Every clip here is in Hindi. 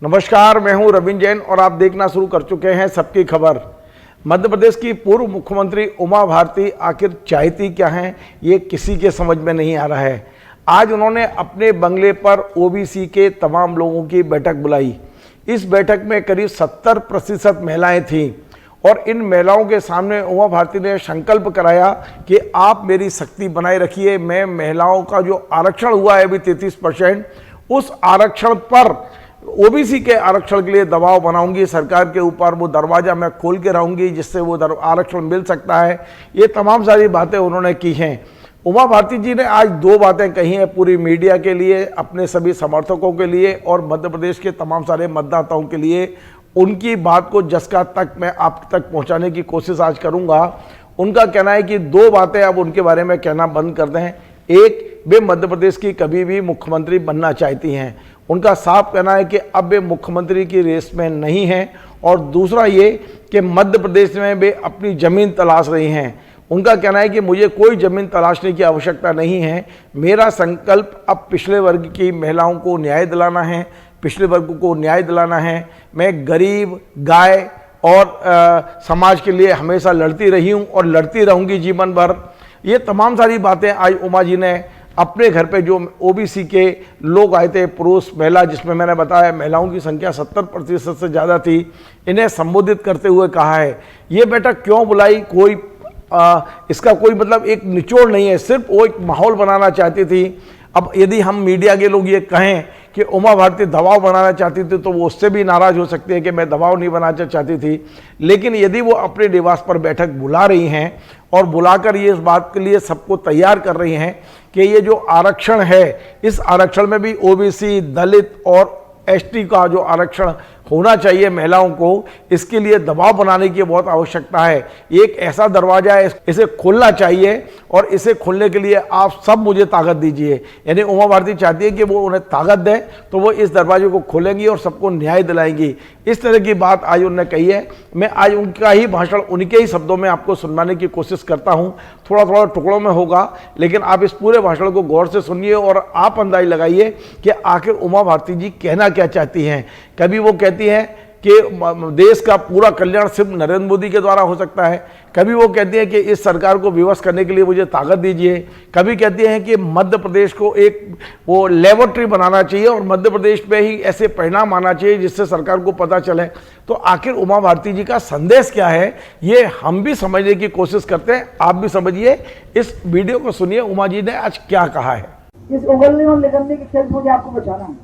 नमस्कार, मैं हूं रविंद्र जैन और आप देखना शुरू कर चुके हैं सबकी खबर। मध्य प्रदेश की पूर्व मुख्यमंत्री उमा भारती आखिर चाहती क्या हैं, ये किसी के समझ में नहीं आ रहा है। आज उन्होंने अपने बंगले पर ओबीसी के तमाम लोगों की बैठक बुलाई। इस बैठक में करीब 70% महिलाएं थीं और इन महिलाओं के सामने उमा भारती ने संकल्प कराया कि आप मेरी शक्ति बनाए रखिए। मैं महिलाओं का जो आरक्षण हुआ है अभी 33%, उस आरक्षण पर ओबीसी के आरक्षण के लिए दबाव बनाऊंगी सरकार के ऊपर। वो दरवाजा मैं खोल के रहूंगी जिससे वो आरक्षण मिल सकता है। ये तमाम सारी बातें उन्होंने की हैं। उमा भारती जी ने आज दो बातें कही हैं पूरी मीडिया के लिए, अपने सभी समर्थकों के लिए और मध्य प्रदेश के तमाम सारे मतदाताओं के लिए। उनकी बात को जस्का तक मैं आप तक पहुंचाने की कोशिश आज करूंगा। उनका कहना है कि दो बातें अब उनके बारे में कहना बंद कर दें। एक, वे मध्य प्रदेश की कभी भी मुख्यमंत्री बनना चाहती हैं। उनका साफ कहना है कि अब वे मुख्यमंत्री की रेस में नहीं हैं। और दूसरा ये कि मध्य प्रदेश में वे अपनी ज़मीन तलाश रही हैं। उनका कहना है कि मुझे कोई ज़मीन तलाशने की आवश्यकता नहीं है। मेरा संकल्प अब पिछड़े वर्ग की महिलाओं को न्याय दिलाना है, पिछड़े वर्ग को न्याय दिलाना है। मैं गरीब, गाय और समाज के लिए हमेशा लड़ती रही हूँ और लड़ती रहूँगी जीवन भर। ये तमाम सारी बातें आज उमा जी ने अपने घर पे जो ओबीसी के लोग आए थे, पुरुष महिला, जिसमें मैंने बताया महिलाओं की संख्या 70% से ज़्यादा थी, इन्हें संबोधित करते हुए कहा है। ये बैठक क्यों बुलाई, कोई इसका कोई मतलब एक निचोड़ नहीं है, सिर्फ वो एक माहौल बनाना चाहती थी। अब यदि हम मीडिया के लोग ये कहें कि उमा भारती दबाव बनाना चाहती थी तो वो उससे भी नाराज़ हो सकती है कि मैं दबाव नहीं बनाना चाहती थी। लेकिन यदि वो अपने निवास पर बैठक बुला रही हैं और बुलाकर ये इस बात के लिए सबको तैयार कर रही हैं कि ये जो आरक्षण है, इस आरक्षण में भी ओबीसी, दलित और एसटी का जो आरक्षण होना चाहिए महिलाओं को, इसके लिए दबाव बनाने की बहुत आवश्यकता है। एक ऐसा दरवाजा है, इसे खोलना चाहिए और इसे खोलने के लिए आप सब मुझे ताकत दीजिए। यानी उमा भारती चाहती है कि वो उन्हें ताकत दें तो वो इस दरवाजे को खोलेंगी और सबको न्याय दिलाएंगी। इस तरह की बात आज उन्होंने कही है। मैं आज उनका ही भाषण उनके ही शब्दों में आपको सुनवाने की कोशिश करता हूँ। थोड़ा थोड़ा टुकड़ों में होगा, लेकिन आप इस पूरे भाषण को गौर से सुनिए और आप अंदाज लगाइए कि आखिर उमा भारती जी कहना क्या चाहती हैं। कभी वो कहती हैं कि देश का पूरा कल्याण सिर्फ नरेंद्र मोदी के द्वारा हो सकता है, कभी वो कहती हैं कि इस सरकार को विवश करने के लिए मुझे ताकत दीजिए, कभी कहती हैं कि मध्य प्रदेश को एक वो लेबोरेटरी बनाना चाहिए और मध्य प्रदेश में ही ऐसे परिणाम आना चाहिए जिससे सरकार को पता चले। तो आखिर उमा भारती जी का संदेश क्या है, ये हम भी समझने की कोशिश करते हैं। आप भी समझिए, इस वीडियो को सुनिए उमा जी ने आज क्या कहा है। इस उगलने और निगलने के खेल मुझे आपको बचाना है।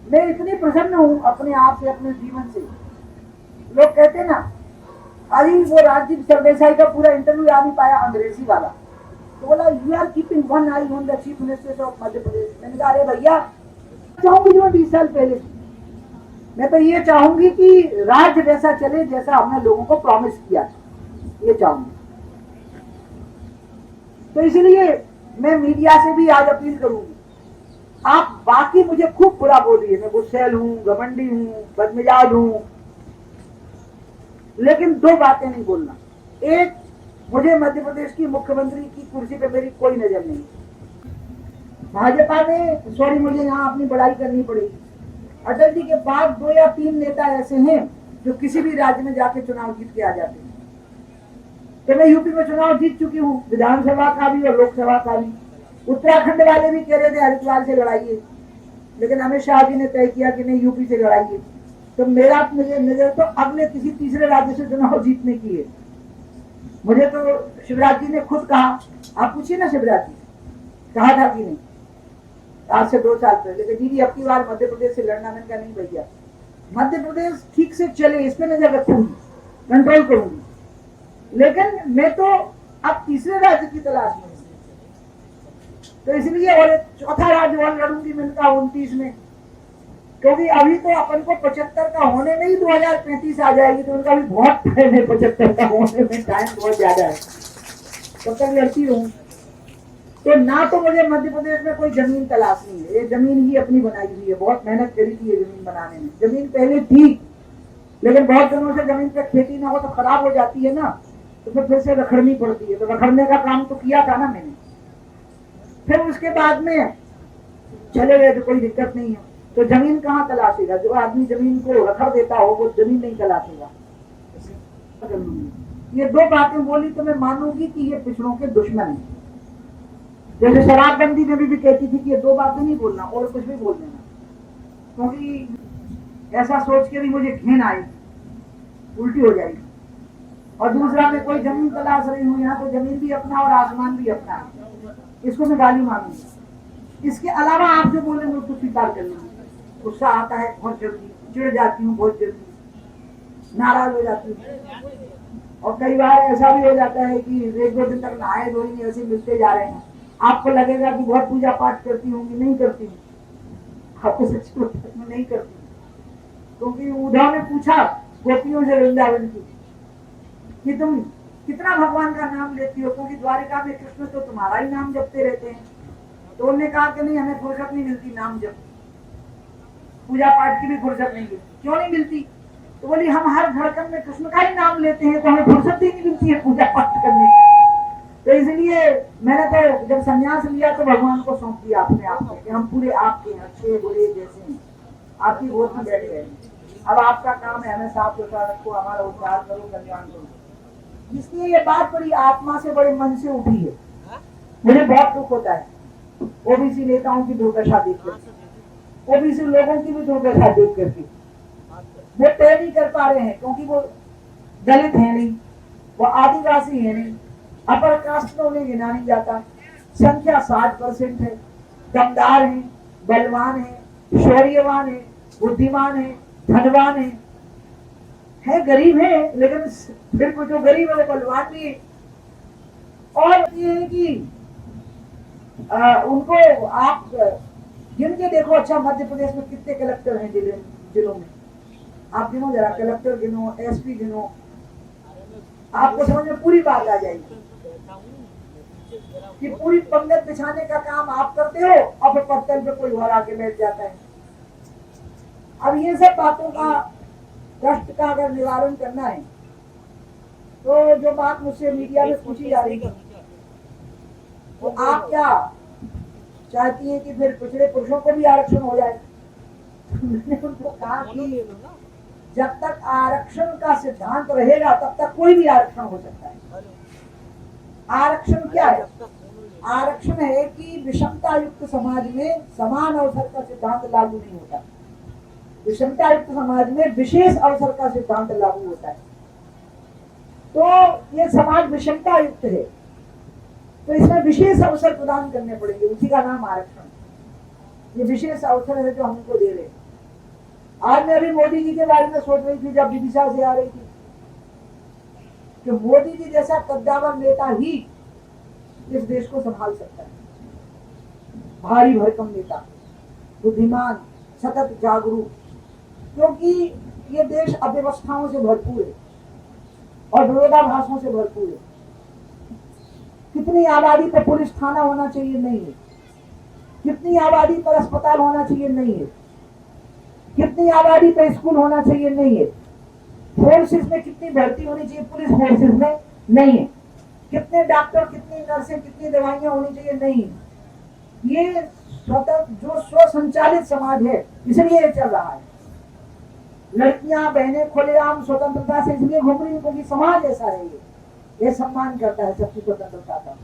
मैं इतनी प्रसन्न हूँ अपने आप से, अपने जीवन से। लोग कहते हैं ना, अरे वो राजीव सरदेसाई का पूरा इंटरव्यू आ नहीं पाया अंग्रेजी वाला, तो बोला you are keeping one eye on the chief minister of Madhya Pradesh. मैंने कहा अरे भैया, चाहूंगी जो 20 साल पहले, मैं तो ये चाहूंगी कि राज्य वैसा चले जैसा हमने लोगों को प्रॉमिस किया, ये चाहूंगी। तो इसलिए मैं मीडिया से भी आज अपील करूंगी, आप बाकी मुझे खूब बुरा बोलिए, मैं गुस्सैल हूं, घमंडी हूं, बदमिजाज हूं, लेकिन दो बातें नहीं बोलना। एक, मुझे मध्य प्रदेश की मुख्यमंत्री की कुर्सी पे मेरी कोई नजर नहीं। भाजपा ने, सॉरी मुझे यहाँ अपनी बड़ाई करनी पड़ेगी, अटल जी के बाद 2 या 3 नेता ऐसे हैं जो किसी भी राज्य में जाके चुनाव जीत के आ जाते हैं। तो मैं यूपी में चुनाव जीत चुकी हूँ, विधानसभा का भी और लोकसभा का भी। उत्तराखंड वाले भी कह रहे थे हरिद्वार से लड़ाइए, लेकिन अमित शाह जी ने तय किया कि नहीं, यूपी से लड़ाइए। तो मेरा नजर तो अगले किसी तीसरे राज्य से चुनाव जीतने की है। मुझे तो शिवराज जी ने खुद कहा, आप पूछिए ना शिवराज जी, कहा था कि नहीं आज से 2 साल पहले कि दीदी अब की बार मध्य प्रदेश से लड़ना। मैंने कहा नहीं भैया, मध्य प्रदेश ठीक से चले इस पर नजर रखूंगी, कंट्रोल करूंगी, लेकिन मैं तो अब तीसरे राज्य की तलाश में। तो इसलिए और चौथा राज्य और लड़ूंगी, मैंने कहा 29 में, क्योंकि अभी तो अपन को 75 का होने में ही 2035 आ जाएगी, तो उनका भी बहुत टाइम है, 75 का होने में टाइम बहुत ज्यादा है, तब तक लड़ती रहूं। तो ना तो मुझे मध्य प्रदेश में कोई जमीन तलाशनी है, ये जमीन ही अपनी बनाई हुई है, बहुत मेहनत करी थी ये जमीन बनाने में। जमीन पहले थी, लेकिन बहुत दिनों से जमीन पर खेती ना हो तो खराब हो जाती है ना, तो फिर से रखड़नी पड़ती है। तो रखड़ने का काम तो किया था ना मैंने, फिर उसके बाद में चले गए तो कोई दिक्कत नहीं है। तो जमीन कहाँ तलाशेगा? जो आदमी जमीन को रखड़ देता हो वो जमीन नहीं तलाशेगा। ये दो बातें बोली तो मैं मानूंगी कि ये पिछड़ों के दुश्मन हैं। जैसे शराबबंदी में भी कहती थी कि ये दो बातें नहीं बोलना और कुछ भी बोल देना, क्योंकि ऐसा सोच के भी मुझे घिन आई, उल्टी हो जाएगी। और दूसरा, मैं कोई जमीन तलाश रही हूँ, यहाँ तो जमीन भी अपना और आसमान भी अपना है, इसको मैं गाली मानूंगी। इसके अलावा आप जो बोले मैं उसको स्वीकार कर लूंगी। गुस्सा आता है बहुत जल्दी, चिढ़ जाती हूँ बहुत जल्दी, नाराज हो जाती हूँ, और कई बार ऐसा भी हो जाता है कि एक दो दिन तक नहाए धोए नहीं, ऐसे मिलते जा रहे हैं। आपको लगेगा कि बहुत पूजा पाठ करती होंगी, नहीं करती हूँ, आपको सच में नहीं करती हूँ। क्योंकि उद्धव ने पूछा गोपियों से वृंदावन की कि तुम कितना भगवान का नाम लेती हो, क्योंकि द्वारिका में कृष्ण तो तुम्हारा ही नाम जपते रहते हैं। तो उन्होंने कहा कि नहीं, हमें फुर्सत नहीं मिलती नाम जप, पूजा पाठ की भी फुर्सत नहीं मिलती। क्यों नहीं मिलती? तो बोली हम हर धड़कन में कृष्ण का ही नाम लेते हैं, तो हमें फुर्सत ही नहीं मिलती है पूजा पाठ करने की। तो इसलिए मैंने तो जब संन्यास लिया तो भगवान को सौंप दिया अपने आप को कि हम पूरे आपके हैं, अच्छे बुरे जैसे हैं, आपकी गोद में बैठ गए। अब आपका काम है हमें साफ सुथरा रखो, हमारा उद्धार करो, कल्याण करो। इसलिए ये बात बड़ी आत्मा से, बड़े मन से उठी है। मुझे बहुत दुख होता है ओबीसी नेताओं की दुर्दशा देख कर, ओबीसी लोगों की भी दुर्दशा देख करके। वो तय नहीं कर पा रहे हैं क्योंकि वो दलित है नहीं, वो आदिवासी है नहीं, अपर कास्ट में उन्हें गिना नहीं जाता। संख्या 60% है, दमदार है, बलवान है, शौर्यवान है, बुद्धिमान है, धनवान है गरीब है, लेकिन फिर कुछ जो गरीब है वो बलवान भी है। और ये है कि उनको आप गिन के देखो। अच्छा, मध्य प्रदेश में कितने कलेक्टर हैं जिलों में? आप गिनो जरा, कलेक्टर गिनो, एसपी गिनो, आपको समझ में पूरी बात आ जाएगी कि पूरी पंगत बिछाने का काम आप करते हो और फिर पत्तल पे कोई और आके बैठ जाता है। अब ये सब बातों का, कष्ट का अगर निवारण करना है तो जो बात मुझसे मीडिया में पूछी जा रही है, तो आप क्या चाहती हैं कि फिर पिछड़े पुरुषों को भी आरक्षण हो जाए? मैंने उनको कहा कि जब तक आरक्षण का सिद्धांत रहेगा तब तक कोई भी आरक्षण हो सकता है। आरक्षण क्या है? आरक्षण है कि विषमता युक्त समाज में समान अवसर का सिद्धांत लागू नहीं होता, विषमता युक्त समाज में विशेष अवसर का सिद्धांत लागू होता है। तो ये समाज विषमता युक्त है, तो इसमें विशेष अवसर प्रदान करने पड़ेंगे, उसी का नाम आरक्षण। ये विशेष अवसर है जो हमको दे रहे हैं। आज मैं अभी मोदी जी के बारे में सोच रही थी जब विदिशा से आ रही थी कि मोदी जी जैसा कद्दावर नेता ही इस देश को संभाल सकता है। भारी भरकम नेता, बुद्धिमान, सतत जागरूक, क्योंकि ये देश अव्यवस्थाओं से भरपूर है और विरोधाभासों से भरपूर है। कितनी आबादी पर पुलिस थाना होना चाहिए? नहीं है। कितनी आबादी पर अस्पताल होना चाहिए? नहीं है। कितनी आबादी पर स्कूल होना चाहिए? नहीं है। फोर्सेस में कितनी भर्ती होनी चाहिए? पुलिस फोर्सेस में नहीं है। कितने डॉक्टर, कितनी नर्सें, कितनी दवाइयां होनी चाहिए? नहीं है। ये स्वतंत्र, जो स्वसंचालित समाज है, इसलिए ये चल रहा है। लड़कियां बहनें खुलेआम स्वतंत्रता से इसलिए घूम रही है क्योंकि समाज ऐसा है, ये सम्मान करता है सबकी स्वतंत्रता का।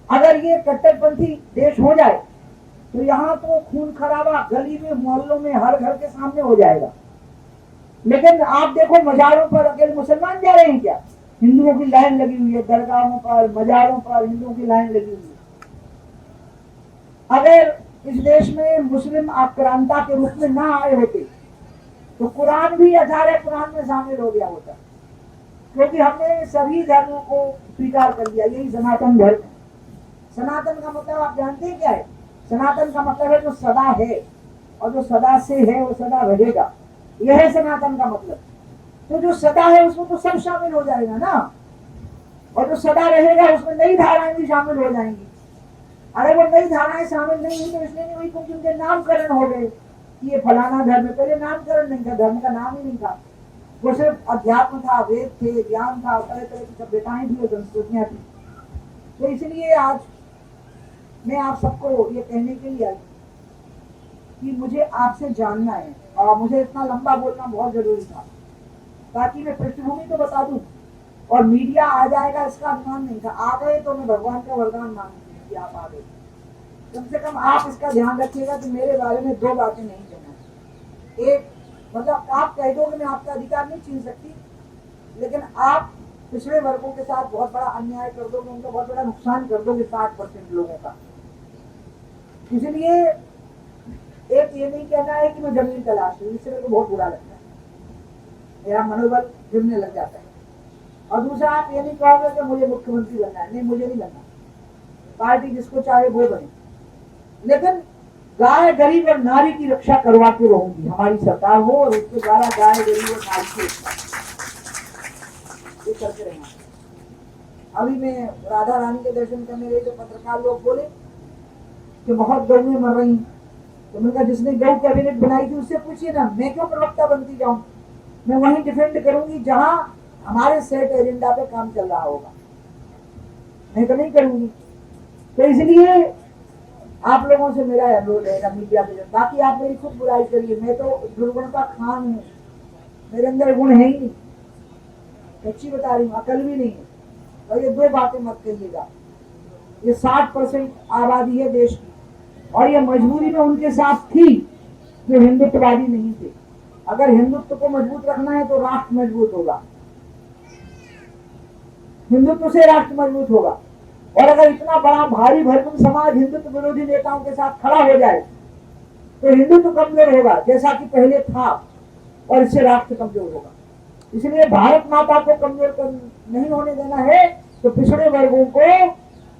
अगर ये कट्टरपंथी देश हो जाए तो यहाँ तो खून खराबा गली में, मोहल्लों में, हर घर के सामने हो जाएगा। लेकिन आप देखो मजारों पर अकेले मुसलमान जा रहे हैं क्या? हिंदुओं की लाइन लगी हुई है, दरगाहों पर, मजारों पर हिंदुओं की लाइन लगी हुई है। अगर इस देश में मुस्लिम आक्रांता के रूप में ना आए होते तो कुरान भी 18 कुरान में शामिल हो गया होता, क्योंकि हमने सभी धर्मों को स्वीकार कर लिया। यही सनातन धर्म है। सनातन का मतलब आप जानते हैं क्या है? सनातन का मतलब है जो सदा है, और जो सदा से है वो सदा रहेगा। यह है सनातन का मतलब। तो जो सदा है उसमें तो सब शामिल हो जाएगा ना, और जो सदा रहेगा उसमें नई धाराएं भी शामिल हो जाएंगी। अरे वो नई धाराएं शामिल नहीं हुई तो इसलिए नहीं हुई क्योंकि उनके नामकरण हो गए कि ये फलाना धर्म है। पहले नामकरण नहीं था, धर्म का नाम ही नहीं था, वो सिर्फ अध्यात्म था, वेद थे, ज्ञान था, तरह तरह की सभ्यताएं थी और संस्कृतियां थी। तो इसलिए आज मैं आप सबको ये कहने के लिए आई कि मुझे आपसे जानना है और मुझे इतना लंबा बोलना बहुत जरूरी था ताकि मैं पृष्ठभूमि तो बता दूं और मीडिया आ जाएगा इसका अनुमान नहीं था। आ गए तो मैं भगवान का वरदान मानती हूँ कि आप आ गए। कम से कम आप इसका ध्यान रखिएगा कि मेरे बारे में दो बातें नहीं कहना। एक मतलब आप कह दो कि मैं आपका अधिकार नहीं छीन सकती, लेकिन आप पिछड़े वर्गों के साथ बहुत बड़ा अन्याय कर दोगे, उनका बहुत बड़ा नुकसान कर दोगे 60% लोगों का। इसलिए एक ये नहीं कहना है कि मैं जमीन तलाश रही हूँ, इससे मेरे को बहुत बुरा लगता है, मेरा मनोबल गिरने लग जाता है। और दूसरा आप ये नहीं कहोगे कि मुझे मुख्यमंत्री बनना है, नहीं मुझे नहीं बनना, पार्टी जिसको चाहे वो बने, लेकिन गाय गरीब और नारी की रक्षा करवा के रहूंगी। हमारी सरकार हो और उसके द्वारा गाय गरीब और नारी की रक्षा ये करते रहना। अभी मैं राधा रानी के दर्शन करने गई तो पत्रकार लोग बोले कि बहुत गौएं मर रही, तो मैंने कहा जिसने गौ कैबिनेट बनाई थी उससे पूछिए ना, मैं क्यों प्रवक्ता बनती जाऊं, मैं वहीं डिफेंड करूंगी जहां हमारे सेट एजेंडा पे काम चल रहा होगा, मैं तो नहीं करूंगी। तो इसलिए आप लोगों से मेरा अनुरोध रहेगा मीडिया के, बाकी आप मेरी खुद बुराई करिए, मैं तो दुर्गुण का खान हूँ, मेरे अंदर गुण है ही नहीं, सच्ची बता रही हूँ, अकल भी नहीं है। और ये दो बातें मत कहिएगा, ये 60% आबादी है देश की और ये मजबूरी में उनके साथ थी जो हिंदुत्ववादी नहीं थे। अगर हिंदुत्व को मजबूत रखना है तो राष्ट्र मजबूत होगा, हिंदुत्व से राष्ट्र मजबूत होगा। और अगर इतना बड़ा भारी भरकम समाज हिंदुत्व विरोधी नेताओं के साथ खड़ा हो जाए तो हिंदुत्व कमजोर होगा जैसा कि पहले था, और इससे राष्ट्र कमजोर होगा। इसलिए भारत माता को कमजोर नहीं होने देना है, तो पिछड़े वर्गों को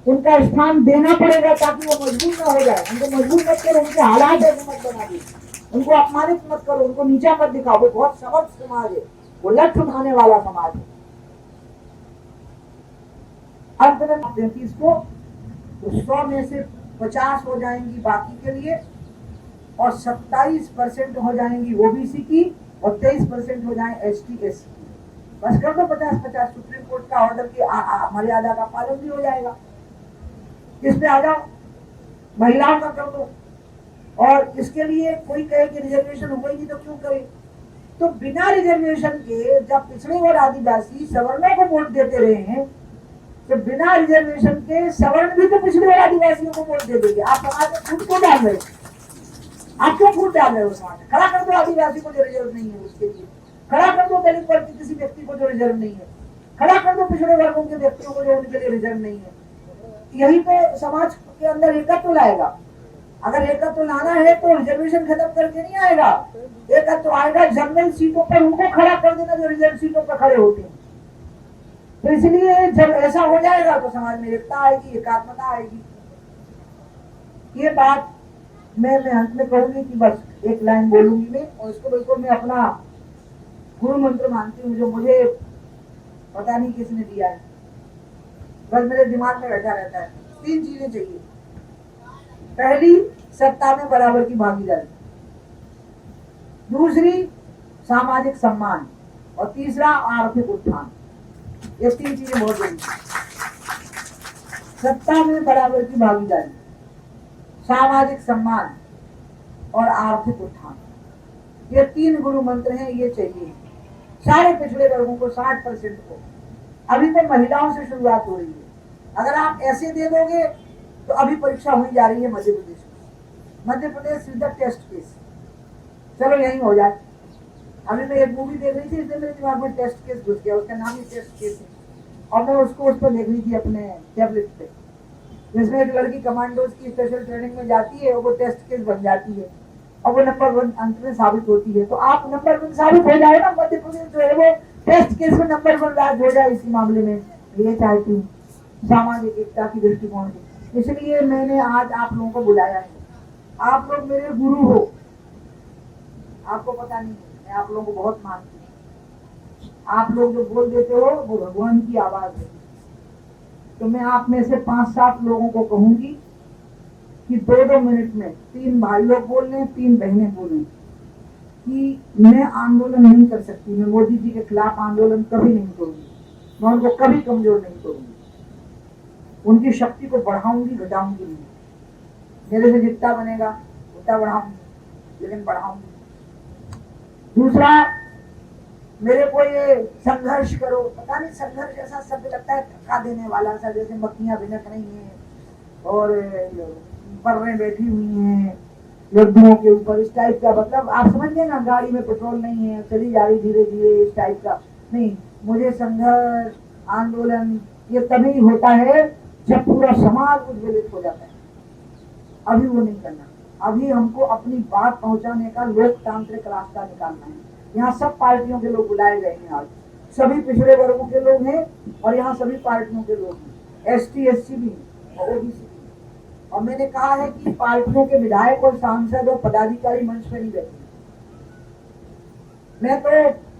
उनका स्थान देना पड़ेगा ताकि वो मजबूत ना हो जाए। उनको मजबूत मत करो, उनके हालात ऐसे मत बना दो, उनको अपमानित मत करो, उनको नीचा मत दिखाओ। वो बहुत समर्थ समाज है, वो लठ उठाने वाला समाज है। अंत में 33 को 100 में से 50 हो जाएंगी बाकी के लिए, और 27% हो जाएंगी ओबीसी की, और 23% हो जाए एसटी एससी की। बस कर दो 50-50, सुप्रीम कोर्ट का ऑर्डर की मर्यादा का पालन भी हो जाएगा। इसमें आ जाओ, महिलाओं का कर दो। और इसके लिए कोई कहे कि रिजर्वेशन हो गई तो क्यों करे, तो बिना रिजर्वेशन के जब पिछड़े और आदिवासी सवर्णों को वोट देते रहे हैं, तो बिना रिजर्वेशन के सवर्ण भी तो पिछड़े और आदिवासियों को वोट दे देंगे। आप समाज में फूट क्यों डाल रहे हो, आप क्यों फूट डाल रहे हो समाज में? खड़ा कर दो आदिवासी को जो रिजर्व नहीं है उसके लिए, खड़ा कर दो दलित वर्ग के किसी व्यक्ति को जो रिजर्व नहीं है, खड़ा कर दो पिछड़े वर्गों के व्यक्तियों को जो उनके लिए रिजर्व नहीं है। यही पे समाज के अंदर एकत्व लाएगा। अगर एकत्व लाना है तो रिजर्वेशन खत्म करके नहीं आएगा, एकत्व आएगा जनरल सीटों पर उनको खड़ा कर देना जो रिजर्व सीटों पर खड़े होते हैं। तो इसलिए जब ऐसा हो जाएगा तो समाज में एकता आएगी, एकात्मता आएगी। ये बात मैं अंत में कहूंगी कि बस एक लाइन बोलूंगी मैं, और इसको बिल्कुल मैं अपना गुरु मंत्र मानती हूँ, जो मुझे पता नहीं किसने दिया है, बस मेरे दिमाग में बैठा रहता है। 3 चीजें चाहिए। पहली, सत्ता में बराबर की भागीदारी, दूसरी सामाजिक सम्मान, और तीसरा आर्थिक उत्थान। ये 3 चीजें बहुत जरूरी है। सत्ता में बराबर की भागीदारी, सामाजिक सम्मान और आर्थिक उत्थान, ये 3 गुरु मंत्र हैं, ये चाहिए सारे पिछड़े वर्गों को, 60% को। अभी तो महिलाओं से शुरुआत हो रही है, अगर आप ऐसे दे दोगे तो अभी परीक्षा हुई जा रही है मध्य प्रदेश में, मध्य प्रदेश सीधा टेस्ट केस, चलो यही हो जाए। अभी मैं एक मूवी देख रही थी, इसलिए मेरे दिमाग में टेस्ट केस घुस गया, उसका नाम ही टेस्ट केस है, और मैं उसको उस पर देख रही थी अपने टैबलेट पे, जिसमें एक लड़की कमांडोज की स्पेशल ट्रेनिंग में जाती है और वो टेस्ट केस बन जाती है और वो नंबर 1 अंत में साबित होती है। तो आप नंबर 1 साबित हो जाए ना, मध्य प्रदेश जो है वो टेस्ट केस में नंबर 1 राज्य हो जाए इसी मामले में, ये चाहती हूँ सामाजिक एकता की दृष्टिकोण से। इसलिए मैंने आज आप लोगों को बुलाया है। आप लोग मेरे गुरु हो, आपको पता नहीं है, मैं आप लोगों को बहुत मानती हूँ। आप लोग जो बोल देते हो वो भगवान की आवाज है। तो मैं आप में से 5-7 लोगों को कहूंगी कि 2-2 मिनट में 3 भाई लोग बोल लें, 3 बहनें बोलें कि मैं आंदोलन नहीं कर सकती, मैं मोदी जी के खिलाफ आंदोलन कभी नहीं करूंगी, मैं उनको कभी कमजोर नहीं करूंगी, उनकी शक्ति को बढ़ाऊंगी, घटाऊंगी नहीं। मेरे से जितना बनेगा उतना बढ़ाऊंगी। लेकिन बढ़ाऊंगी। दूसरा, मेरे को ये संघर्ष करो, पता नहीं संघर्ष ऐसा शब्द लगता है थका देने वाला सा, जैसे मक्खियां भिनक रही हैं और पर्रें बैठी हुई हैं लड्डुओं के ऊपर, इस टाइप का। मतलब आप समझ गए ना, गाड़ी में पेट्रोल नहीं है, चली जा रही धीरे धीरे, इस टाइप का नहीं। मुझे संघर्ष, आंदोलन ये तभी होता है जब पूरा समाज उद्वेलित हो जाता है। अभी वो नहीं करना। अभी हमको अपनी बात पहुंचाने का लोकतांत्रिक रास्ता निकालना है। यहाँ सब पार्टियों के लोग बुलाए गए हैं, आज सभी पिछड़े वर्गों के लोग हैं और यहाँ सभी पार्टियों के लोग हैं, ST SC भी और OBC भी। और मैंने कहा है कि पार्टियों के विधायक और सांसद और पदाधिकारी मंच पे नहीं बैठे। मैं तो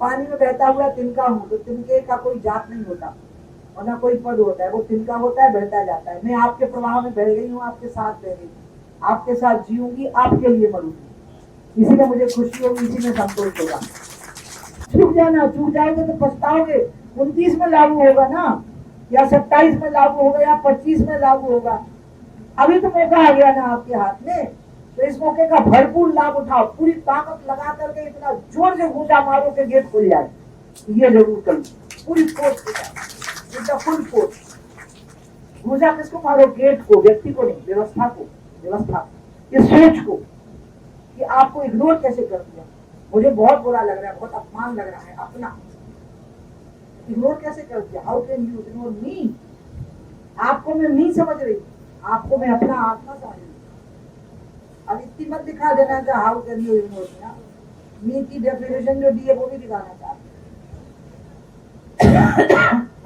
पानी में बहता हुआ तिनका हूँ, तो तिनके का कोई जात नहीं होता और ना कोई पद होता है, वो तिनका होता है, बहता जाता है। मैं आपके प्रवाह में बह गई हूँ, आपके साथ बह गई, आपके साथ जीऊंगी, आपके लिए मरूंगी। इसी में मुझे खुशी होगी, इसी में संतोष होगा। चूक जाना, चूक जाओगे तो पछताओगे। 29 में लागू होगा ना, या 27 में लागू होगा, या 25 में लागू होगा। अभी तो मौका आ गया ना आपके हाथ में, तो इस मौके का भरपूर लाभ उठाओ। पूरी ताकत लगा करके इतना जोर से घूंसा मारो के गेट खुल जाए, ये जरूर करो। पूरी फोर्स के साथ, फुल फोर्स घूंसा। किसको मारो? गेट को, व्यक्ति को नहीं, व्यवस्था को, व्यवस्था इस सोच को कि आपको इग्नोर कैसे कर दिया। मुझे बहुत बुरा लग रहा है, बहुत अपमान लग रहा है अपना। इग्नोर कैसे कर दिया? हाउ कैन यू इग्नोर मी? आपको मैं नहीं समझ रही, आपको मैं अपना आत्मा समझ रही। अब इतनी मत दिखा देना कि how can you ignore me. Me की डेफिनेशन जो दी है वो भी दिखाना चाहते।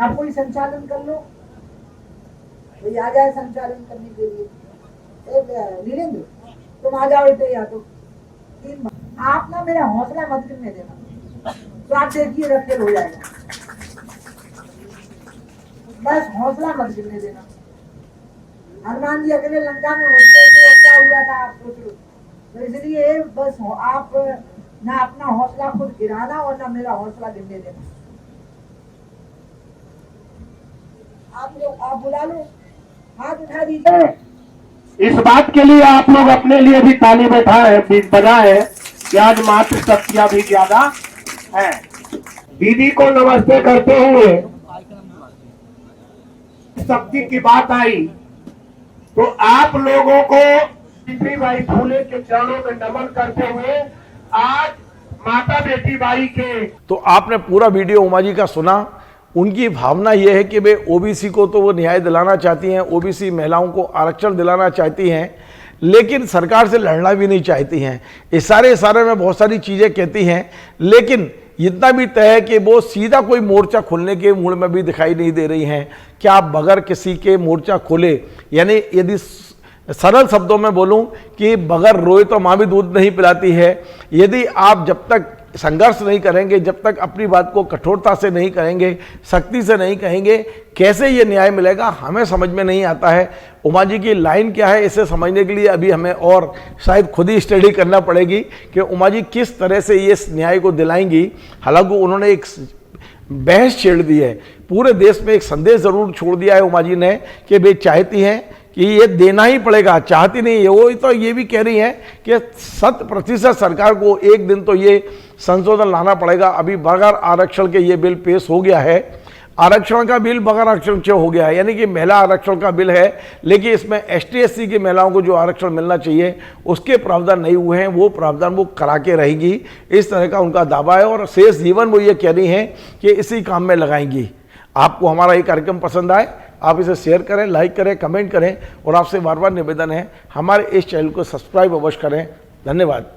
आप कोई संचालन कर लो, कोई आ जाए संचालन करने के लिए। वीरेंद्र तुम आ जाओ इतने, या तो आप ना मेरा हौसला मत गिरने देना, तो आप देखिए रखेल हो जाएगा। बस हौसला मत गिरने देना। हनुमान जी अकेले लंका में होते थे, क्या हुआ था आप सोच लो। तो इसलिए बस आप ना अपना हौसला खुद गिराना और ना मेरा हौसला गिरने देना। आप बुला लो, हाथ उठा दीजिए। इस बात के लिए आप लोग अपने लिए भी ताली बजाए कि आज मातृ शक्तियां भी ज्यादा है। दीदी को नमस्ते करते हुए शक्ति की बात आई तो आप लोगों को सावित्रीबाई फुले के चरणों में नमन करते हुए आज माता बेटी बाई के। तो आपने पूरा वीडियो उमा जी का सुना। उनकी भावना यह है कि वे OBC को तो वो न्याय दिलाना चाहती हैं, OBC महिलाओं को आरक्षण दिलाना चाहती हैं, लेकिन सरकार से लड़ना भी नहीं चाहती हैं। इशारे में बहुत सारी चीज़ें कहती हैं, लेकिन इतना भी तय है कि वो सीधा कोई मोर्चा खोलने के मूड में भी दिखाई नहीं दे रही हैं। क्या आप बगैर किसी के मोर्चा खोले, यानी यदि सरल शब्दों में बोलूं कि बगैर रोए तो माँ भी दूध नहीं पिलाती है। यदि आप जब तक संघर्ष नहीं करेंगे, जब तक अपनी बात को कठोरता से नहीं करेंगे, सख्ती से नहीं कहेंगे, कैसे ये न्याय मिलेगा हमें समझ में नहीं आता है। उमा जी की लाइन क्या है, इसे समझने के लिए अभी हमें और शायद खुद ही स्टडी करना पड़ेगी कि उमा जी किस तरह से ये न्याय को दिलाएंगी। हालांकि उन्होंने एक बहस छेड़ दी है, पूरे देश में एक संदेश जरूर छोड़ दिया है उमा जी ने कि वे चाहती हैं कि ये देना ही पड़ेगा, चाहती नहीं है। वो तो ये भी कह रही हैं कि 100% सरकार को एक दिन तो ये संशोधन लाना पड़ेगा। अभी बगैर आरक्षण के ये बिल पेश हो गया है, आरक्षण का बिल बगैर आरक्षण के हो गया है, यानी कि महिला आरक्षण का बिल है, लेकिन इसमें ST SC की महिलाओं को जो आरक्षण मिलना चाहिए उसके प्रावधान नहीं हुए हैं, वो प्रावधान वो करा के रहेंगी, इस तरह का उनका दावा है। और शेष जीवन वो ये कह रही हैं कि इसी काम में लगाएंगी। आपको हमारा ये कार्यक्रम पसंद आए, आप इसे शेयर करें, लाइक करें, कमेंट करें, और आपसे बार बार निवेदन है हमारे इस चैनल को सब्सक्राइब अवश्य करें। धन्यवाद।